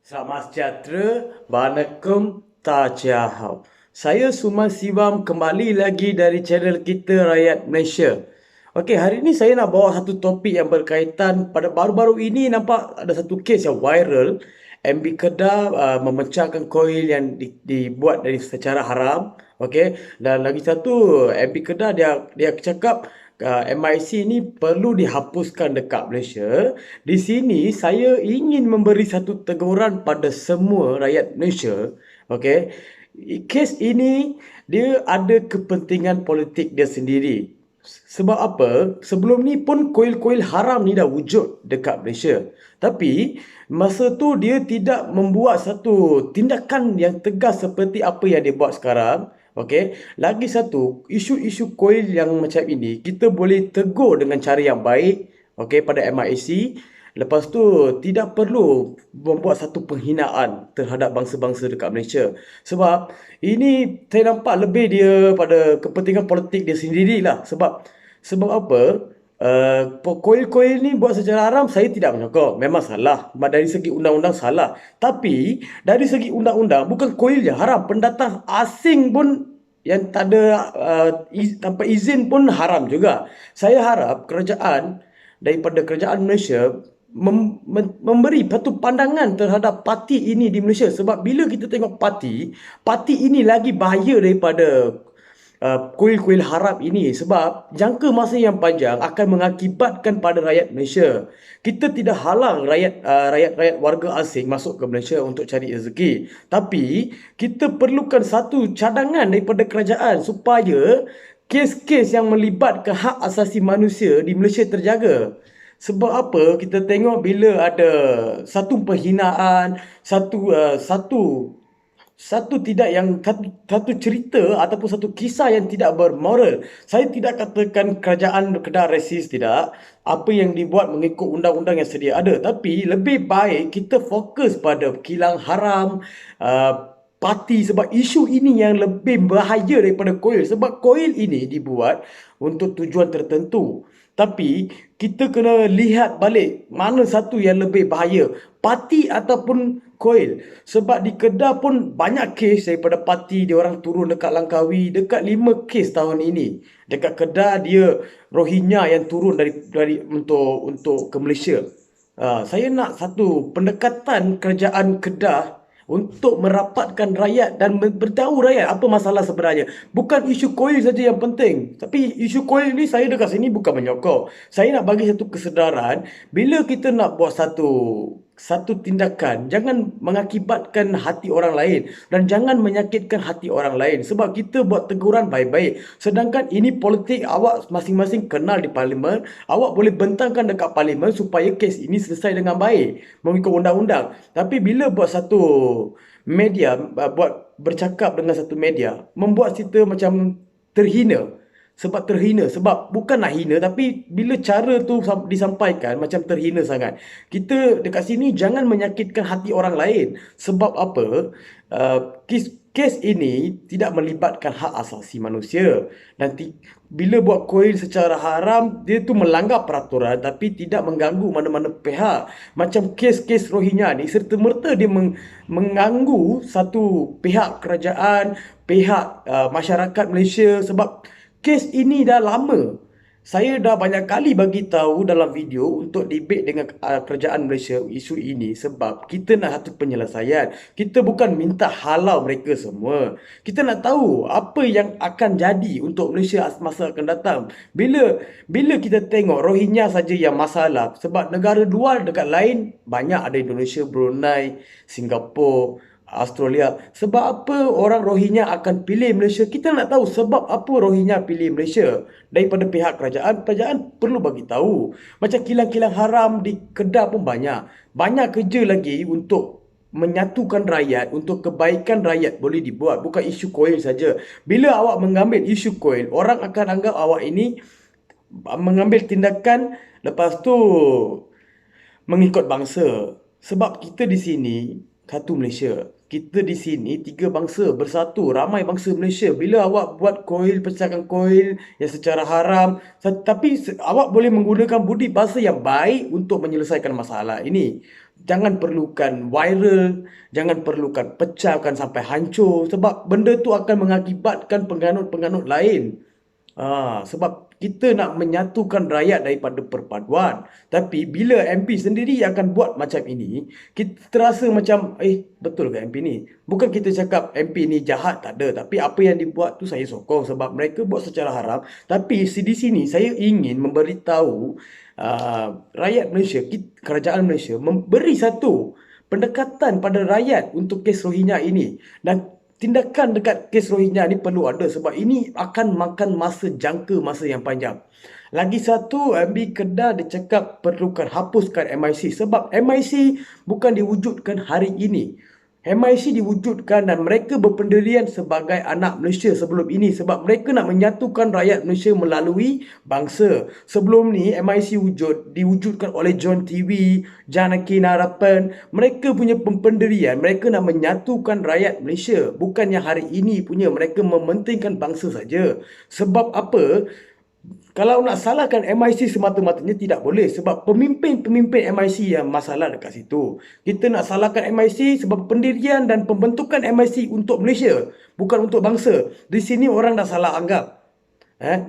Selamat sejahtera, Waalaikum Tajahau. Saya Suman Siwam kembali lagi dari channel kita Rakyat Malaysia. Okey, hari ini saya nak bawa satu topik yang berkaitan pada baru-baru ini nampak ada satu kes yang viral. MB Kedah memecahkan koil yang dibuat dari secara haram. Okey, dan lagi satu MB Kedah dia cakap MIC ni perlu dihapuskan dekat Malaysia. Di sini saya ingin memberi satu teguran pada semua rakyat Malaysia. Okey. Kes ini dia ada kepentingan politik dia sendiri. Sebab apa? Sebelum ni pun koil-koil haram ni dah wujud dekat Malaysia. Tapi masa tu dia tidak membuat satu tindakan yang tegas seperti apa yang dia buat sekarang. Okey. Lagi satu, isu-isu koil yang macam ini kita boleh tegur dengan cara yang baik, okey, pada MIC. Lepas tu tidak perlu membuat satu penghinaan terhadap bangsa-bangsa dekat Malaysia. Sebab ini saya nampak lebih dia pada kepentingan politik dia sendirilah. Sebab apa? Koil-koil ni buat secara haram, saya tidak menyokong. Memang salah. Dari segi undang-undang salah. Tapi dari segi undang-undang bukan koil je haram. Pendatang asing pun yang tak ada tanpa izin pun haram juga. Saya harap kerajaan daripada kerajaan Malaysia memberi satu pandangan terhadap parti ini di Malaysia. Sebab bila kita tengok parti ini lagi bahaya daripada kuil-kuil haram ini. Sebab jangka masa yang panjang akan mengakibatkan pada rakyat Malaysia. Kita tidak halang rakyat warga asing masuk ke Malaysia untuk cari rezeki. Tapi kita perlukan satu cadangan daripada kerajaan supaya kes-kes yang melibatkan hak asasi manusia di Malaysia terjaga. Sebab apa? Kita tengok bila ada satu penghinaan, satu tidak yang satu cerita ataupun satu kisah yang tidak bermoral. Saya tidak katakan kerajaan Kedah resis, tidak. Apa yang dibuat mengikut undang-undang yang sedia ada. Tapi lebih baik kita fokus pada kilang haram, parti, sebab isu ini yang lebih bahaya daripada koil. Sebab koil ini dibuat untuk tujuan tertentu. Tapi kita kena lihat balik mana satu yang lebih bahaya, parti ataupun koil. Sebab di Kedah pun banyak kes daripada parti dia orang turun dekat Langkawi, dekat 5 kes tahun ini. Dekat Kedah dia Rohingya yang turun dari untuk ke Malaysia. Saya nak satu pendekatan kerajaan Kedah untuk merapatkan rakyat dan beritahu rakyat apa masalah sebenarnya. Bukan isu koil saja yang penting. Tapi isu koil ni saya dekat sini bukan menyokong. Saya nak bagi satu kesedaran, bila kita nak buat satu tindakan, jangan mengakibatkan hati orang lain dan jangan menyakitkan hati orang lain. Sebab kita buat teguran baik-baik. Sedangkan ini politik, awak masing-masing kenal di parlimen, awak boleh bentangkan dekat parlimen supaya kes ini selesai dengan baik mengikut undang-undang. Tapi bila buat satu media, buat bercakap dengan satu media, membuat kita macam terhina. Sebab terhina, sebab bukan nak hina, tapi bila cara tu disampaikan macam terhina sangat. Kita dekat sini jangan menyakitkan hati orang lain. Sebab apa? Kes ini tidak melibatkan hak asasi manusia. Nanti bila buat koil secara haram, dia tu melanggar peraturan tapi tidak mengganggu mana-mana pihak. Macam kes-kes Rohingya ni serta-merta dia mengganggu satu pihak kerajaan, pihak masyarakat Malaysia. Sebab kes ini dah lama. Saya dah banyak kali bagi tahu dalam video untuk debate dengan kerajaan Malaysia isu ini sebab kita nak satu penyelesaian. Kita bukan minta halau mereka semua. Kita nak tahu apa yang akan jadi untuk Malaysia masa akan datang. Bila kita tengok Rohingya saja yang masalah, sebab negara luar dekat lain banyak, ada Indonesia, Brunei, Singapura, Australia. Sebab apa orang Rohingya akan pilih Malaysia? Kita nak tahu sebab apa Rohingya pilih Malaysia. Daripada pihak kerajaan, kerajaan perlu bagi tahu. Macam kilang-kilang haram di Kedah pun banyak. Banyak kerja lagi untuk menyatukan rakyat, untuk kebaikan rakyat boleh dibuat. Bukan isu koil saja. Bila awak mengambil isu koil, orang akan anggap awak ini mengambil tindakan lepas tu mengikut bangsa. Sebab kita di sini satu Malaysia. Kita di sini tiga bangsa bersatu, ramai bangsa Malaysia. Bila awak buat koil, pecahkan koil yang secara haram, tapi awak boleh menggunakan budi bahasa yang baik untuk menyelesaikan masalah ini. jangan perlukan viral, jangan perlukan pecahkan sampai hancur sebab benda tu akan mengakibatkan penganut-penganut lain. Sebab kita nak menyatukan rakyat daripada perpaduan. Tapi bila MP sendiri yang akan buat macam ini, kita terasa macam, betul ke MP ni? Bukan kita cakap MP ni jahat, tak ada. Tapi apa yang dibuat tu saya sokong sebab mereka buat secara haram. Tapi di sini saya ingin memberitahu rakyat Malaysia, kerajaan Malaysia memberi satu pendekatan pada rakyat untuk kes Rohingya ini. Dan tindakan dekat kes Rohingya ni perlu ada sebab ini akan makan jangka masa yang panjang. Lagi satu, MB Kedah dia cakap perlukan hapuskan MIC sebab MIC bukan diwujudkan hari ini. MIC diwujudkan dan mereka berpendirian sebagai anak Malaysia sebelum ini sebab mereka nak menyatukan rakyat Malaysia melalui bangsa. Sebelum ni MIC diwujudkan oleh John TV, Janaki Narapan. Mereka punya pendirian, mereka nak menyatukan rakyat Malaysia. Bukannya hari ini punya mereka mementingkan bangsa saja. Sebab apa? Kalau nak salahkan MIC semata-matanya tidak boleh sebab pemimpin-pemimpin MIC yang masalah dekat situ. Kita nak salahkan MIC sebab pendirian dan pembentukan MIC untuk Malaysia, bukan untuk bangsa. Di sini orang dah salah anggap.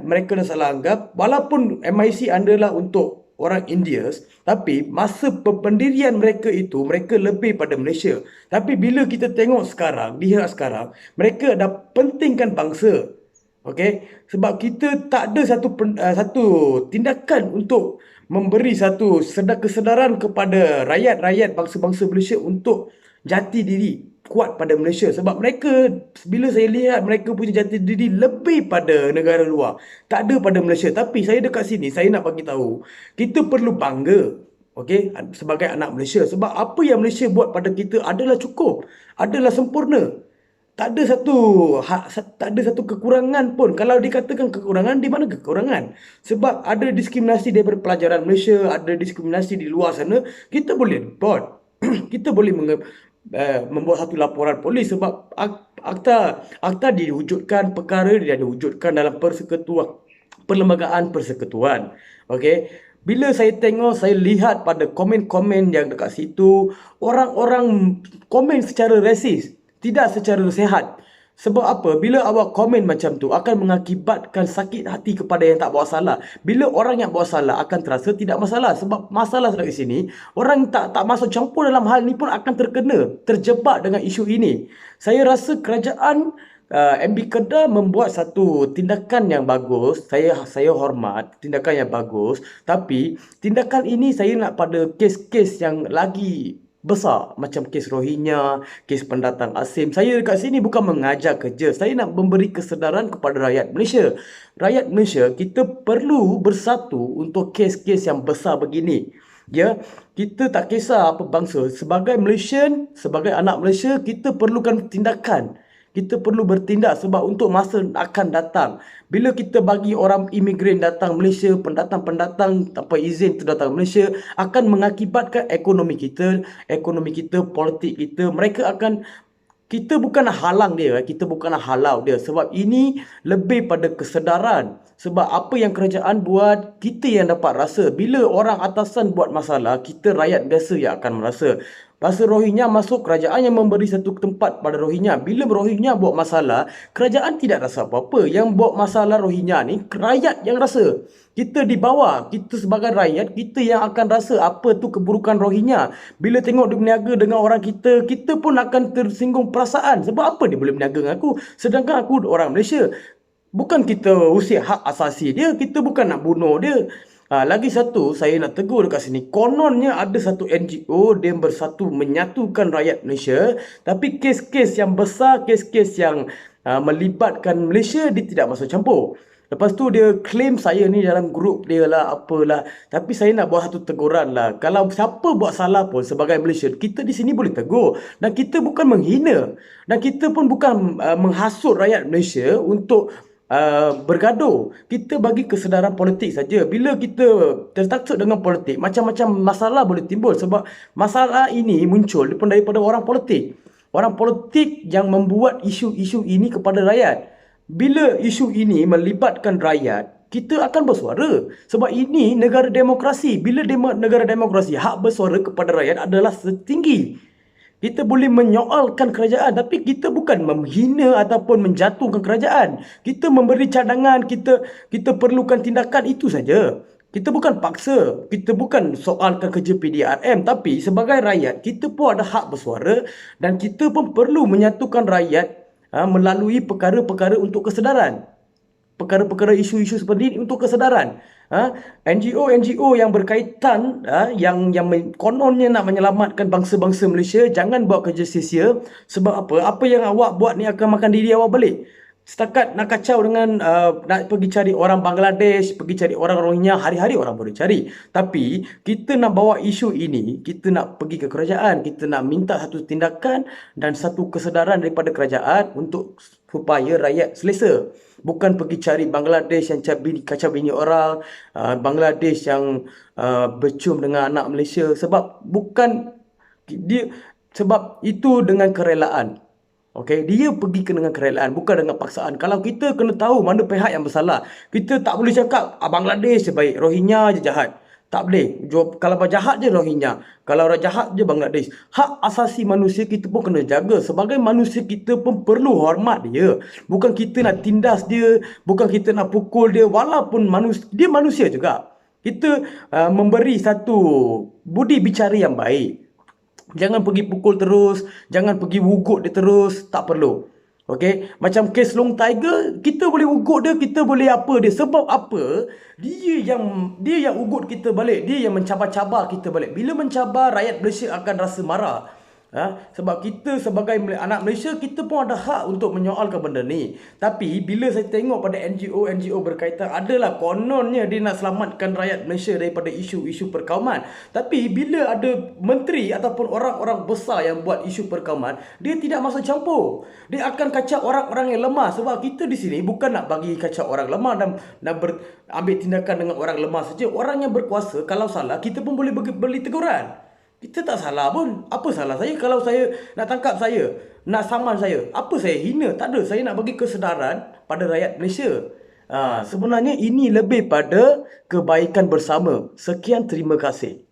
Mereka dah salah anggap walaupun MIC adalah untuk orang India, tapi masa pendirian mereka itu mereka lebih pada Malaysia. Tapi bila kita tengok sekarang, lihat sekarang, mereka dah pentingkan bangsa. Okey, sebab kita tak ada satu tindakan untuk memberi satu kesedaran kepada rakyat-rakyat bangsa-bangsa Malaysia untuk jati diri kuat pada Malaysia. Sebab mereka, bila saya lihat mereka punya jati diri lebih pada negara luar, tak ada pada Malaysia. Tapi saya dekat sini, saya nak bagi tahu, kita perlu bangga. Okey, sebagai anak Malaysia. Sebab apa yang Malaysia buat pada kita adalah cukup, adalah sempurna. Tak ada satu kekurangan pun. Kalau dikatakan kekurangan, di mana kekurangan? Sebab ada diskriminasi daripada pelajaran Malaysia, ada diskriminasi di luar sana, kita boleh report. Kita boleh membuat satu laporan polis sebab akta diwujudkan, perkara dia diwujudkan dalam perlembagaan persekutuan. Okey. Bila saya tengok, saya lihat pada komen-komen yang dekat situ, orang-orang komen secara rasis, tidak secara sehat. Sebab apa? Bila awak komen macam tu akan mengakibatkan sakit hati kepada yang tak buat salah. Bila orang yang buat salah akan terasa tidak masalah. Sebab masalah dari sini, orang tak masuk campur dalam hal ni pun akan terjebak dengan isu ini. Saya rasa kerajaan MB Kedah membuat satu tindakan yang bagus. Saya hormat tindakan yang bagus. Tapi tindakan ini saya nak pada kes-kes yang lagi besar macam kes Rohingya, kes pendatang asing. Saya dekat sini bukan mengajar kerja. Saya nak memberi kesedaran kepada rakyat Malaysia. Rakyat Malaysia, kita perlu bersatu untuk kes-kes yang besar begini. Ya, kita tak kisah apa bangsa. Sebagai Malaysian, sebagai anak Malaysia, kita perlukan tindakan. Kita perlu bertindak sebab untuk masa akan datang, bila kita bagi orang imigran datang Malaysia, pendatang-pendatang tanpa izin tu datang Malaysia, akan mengakibatkan ekonomi kita, politik kita. Kita bukan nak halang dia, kita bukan nak halau dia. Sebab ini lebih pada kesedaran. Sebab apa yang kerajaan buat, kita yang dapat rasa. Bila orang atasan buat masalah, kita rakyat biasa yang akan merasa. Pasal Rohingya masuk, kerajaan yang memberi satu tempat pada Rohingya. Bila Rohingya buat masalah, kerajaan tidak rasa apa-apa. Yang buat masalah Rohingya ni, rakyat yang rasa. Kita di bawah, kita sebagai rakyat, kita yang akan rasa apa tu keburukan Rohingya. Bila tengok dia berniaga dengan orang kita, kita pun akan tersinggung perasaan. Sebab apa dia boleh berniaga dengan aku? Sedangkan aku orang Malaysia. Bukan kita usik hak asasi dia, kita bukan nak bunuh dia. Lagi satu, saya nak tegur dekat sini. Kononnya ada satu NGO, dia bersatu menyatukan rakyat Malaysia. Tapi kes-kes yang besar, kes-kes yang melibatkan Malaysia, dia tidak masuk campur. Lepas tu dia claim saya ni dalam grup dia lah, apalah. Tapi saya nak buat satu teguran lah. Kalau siapa buat salah pun sebagai Malaysia, kita di sini boleh tegur. Dan kita bukan menghina. Dan kita pun bukan menghasut rakyat Malaysia untuk bergaduh. Kita bagi kesedaran politik saja. Bila kita tertaksud dengan politik, macam-macam masalah boleh timbul. Sebab masalah ini muncul daripada orang politik. Orang politik yang membuat isu-isu ini kepada rakyat. Bila isu ini melibatkan rakyat, kita akan bersuara. Sebab ini negara demokrasi. Bila negara demokrasi, hak bersuara kepada rakyat adalah setinggi. Kita boleh menyoalkan kerajaan, tapi kita bukan menghina ataupun menjatuhkan kerajaan. Kita memberi cadangan, kita perlukan tindakan, itu saja. Kita bukan paksa, kita bukan soalkan kerja PDRM, tapi sebagai rakyat kita pun ada hak bersuara dan kita pun perlu menyatukan rakyat melalui perkara-perkara untuk kesedaran. Perkara-perkara isu-isu seperti ini untuk kesedaran. NGO-NGO yang berkaitan, yang kononnya nak menyelamatkan bangsa-bangsa Malaysia, jangan buat kerja sia-sia. Sebab apa? Apa yang awak buat ni akan makan diri awak balik. Setakat nak kacau dengan nak pergi cari orang Bangladesh, pergi cari orang Rohingya, hari-hari orang boleh cari. Tapi kita nak bawa isu ini, kita nak pergi ke kerajaan, kita nak minta satu tindakan dan satu kesedaran daripada kerajaan untuk supaya rakyat selesa. Bukan pergi cari Bangladesh yang kacau bini orang, Bangladesh yang bercium dengan anak Malaysia, sebab sebab itu dengan kerelaan. Okey, dia pergi dengan kerelaan, bukan dengan paksaan. Kalau kita kena tahu mana pihak yang bersalah, kita tak boleh cakap Bangladesh je baik, Rohingya je jahat. Tak boleh. Kalau jahat je Rohingya, kalau orang jahat je Bangladesh. Hak asasi manusia kita pun kena jaga. Sebagai manusia kita pun perlu hormat dia. Bukan kita nak tindas dia, bukan kita nak pukul dia, walaupun dia manusia juga. Kita memberi satu budi bicara yang baik. Jangan pergi pukul terus, jangan pergi wugut dia terus, tak perlu. Okey, macam kes Long Tiger, kita boleh ugut dia, kita boleh apa dia. Sebab apa? Dia yang ugut kita balik, dia yang mencabar-cabar kita balik. Bila mencabar, rakyat Malaysia akan rasa marah. Sebab kita sebagai anak Malaysia, kita pun ada hak untuk menyoalkan benda ni. Tapi bila saya tengok pada NGO berkaitan, adalah kononnya dia nak selamatkan rakyat Malaysia daripada isu-isu perkauman. Tapi bila ada menteri ataupun orang-orang besar yang buat isu perkauman, dia tidak masuk campur. Dia akan kacau orang-orang yang lemah. Sebab kita di sini bukan nak bagi kacau orang lemah dan ambil tindakan dengan orang lemah saja. Orang yang berkuasa, kalau salah, kita pun boleh beri teguran. Kita tak salah pun. Apa salah saya kalau saya nak tangkap saya, nak saman saya? Apa saya hina? Tak ada. Saya nak bagi kesedaran pada rakyat Malaysia. Sebenarnya ini lebih pada kebaikan bersama. Sekian, terima kasih.